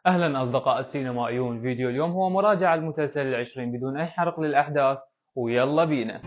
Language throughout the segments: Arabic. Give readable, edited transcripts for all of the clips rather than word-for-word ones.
أهلا أصدقاء السينمائيون. فيديو اليوم هو مراجعة المسلسل العشرين بدون أي حرق للأحداث، ويلا بينا.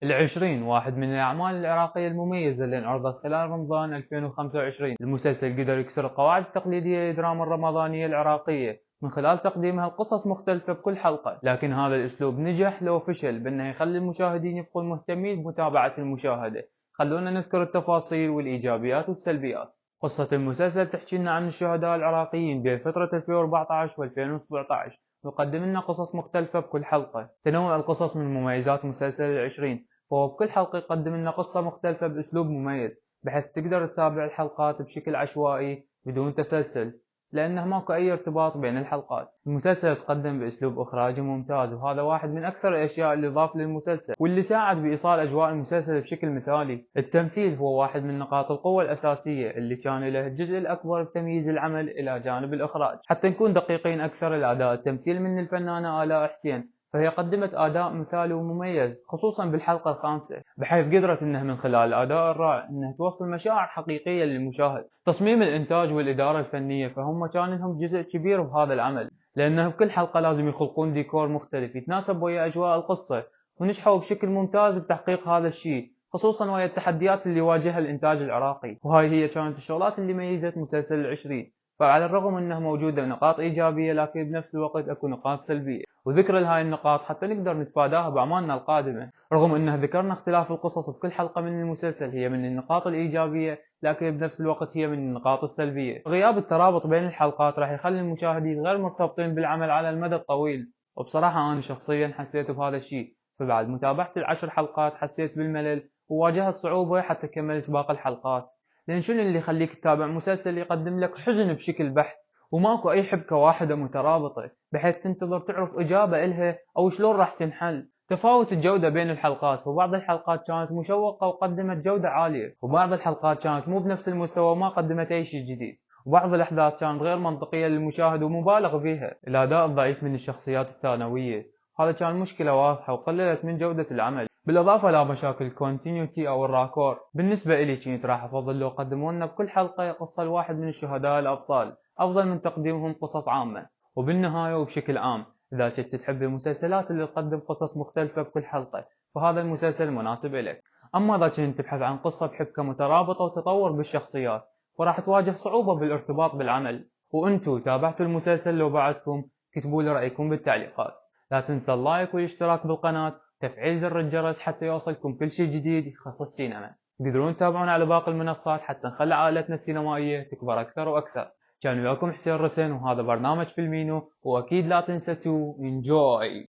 العشرين واحد من الأعمال العراقية المميزة اللي انعرضت خلال رمضان 2025. المسلسل قدر يكسر القواعد التقليدية للدراما الرمضانية العراقية من خلال تقديمها لقصص مختلفة بكل حلقة، لكن هذا الأسلوب نجح لو فشل بأنه يخلي المشاهدين يبقون مهتمين بمتابعة المشاهدة. خلونا نذكر التفاصيل والإيجابيات والسلبيات. قصة المسلسل تحكي لنا عن الشهداء العراقيين بين فترة 2014 و2017، ويقدم لنا قصص مختلفة بكل حلقة. تنوع القصص من مميزات مسلسل العشرين، فهو بكل حلقة يقدم لنا قصة مختلفة بأسلوب مميز، بحيث تقدر تتابع الحلقات بشكل عشوائي بدون تسلسل، لأنه ماكو أي ارتباط بين الحلقات. المسلسل يتقدم بأسلوب إخراجي ممتاز، وهذا واحد من أكثر الأشياء اللي ضاف للمسلسل واللي ساعد بإيصال أجواء المسلسل بشكل مثالي. التمثيل هو واحد من نقاط القوة الأساسية اللي كان له الجزء الأكبر بتمييز العمل إلى جانب الإخراج. حتى نكون دقيقين أكثر، الأداء التمثيل من الفنانة آلاء حسين، فهي قدمت أداء مثالي ومميز خصوصا بالحلقة الخامسة، بحيث قدرت انها من خلال الأداء الرائع انها توصل مشاعر حقيقية للمشاهد. تصميم الإنتاج والإدارة الفنية فهم كان لهم جزء كبير بهذا العمل، لأنه بكل حلقة لازم يخلقون ديكور مختلف يتناسب ويا أجواء القصة، ونجحوا بشكل ممتاز بتحقيق هذا الشيء، خصوصا ويا التحديات اللي واجهها الإنتاج العراقي. وهاي هي كانت الشغلات اللي ميزت مسلسل العشرين. فعلى الرغم انه موجودة نقاط ايجابية، لكن بنفس الوقت اكو نقاط سلبية، وذكر لهاي النقاط حتى نقدر نتفاداها باعمالنا القادمة. رغم انه ذكرنا اختلاف القصص بكل حلقة من المسلسل هي من النقاط الايجابية، لكن بنفس الوقت هي من النقاط السلبية. غياب الترابط بين الحلقات راح يخلي المشاهدين غير مرتبطين بالعمل على المدى الطويل، وبصراحة انا شخصيا حسيت بهذا الشيء. فبعد متابعة العشر حلقات حسيت بالملل، وواجهت صعوبة حتى كملت باقي الحلقات. لأن شنو اللي يخليك تتابع مسلسل يقدم لك حزن بشكل بحت، وماكو أي حبكة واحدة مترابطة بحيث تنتظر تعرف إجابة إلها أو شلون راح تنحل؟ تفاوت الجودة بين الحلقات، فبعض الحلقات كانت مشوقة وقدمت جودة عالية، وبعض الحلقات كانت مو بنفس المستوى وما قدمت أي شيء جديد، وبعض الأحداث كانت غير منطقية للمشاهد ومبالغ فيها. الأداء الضعيف من الشخصيات الثانوية، هذا كان مشكلة واضحة وقللت من جودة العمل، بالإضافة لمشاكل الكونتينيوتي أو الراكور. بالنسبة إلي كنت راح أفضل لو قدموا لنا بكل حلقة قصة لواحد من الشهداء الأبطال، أفضل من تقديمهم قصص عامة. وبالنهاية وبشكل عام، إذا كنت تحب المسلسلات اللي تقدم قصص مختلفة بكل حلقة، فهذا المسلسل مناسب إلك. أما إذا كنت تبحث عن قصة بحبكة مترابطة وتطور بالشخصيات، فراح تواجه صعوبة بالارتباط بالعمل. وأنتوا تابعتوا المسلسل؟ لو بعدكم كتبوا لي رأيكم بالتعليقات. لا تنسى اللايك والاشتراك بالقناة، تفعيل زر الجرس حتى يوصلكم كل شيء جديد يخص السينما. تقدرون تتابعونا على باقي المنصات حتى نخلي عائلتنا السينمائية تكبر أكثر وأكثر. كان وياكم حسين رسن، وهذا برنامج فيلمينو، وأكيد لا تنسى تو انجوي.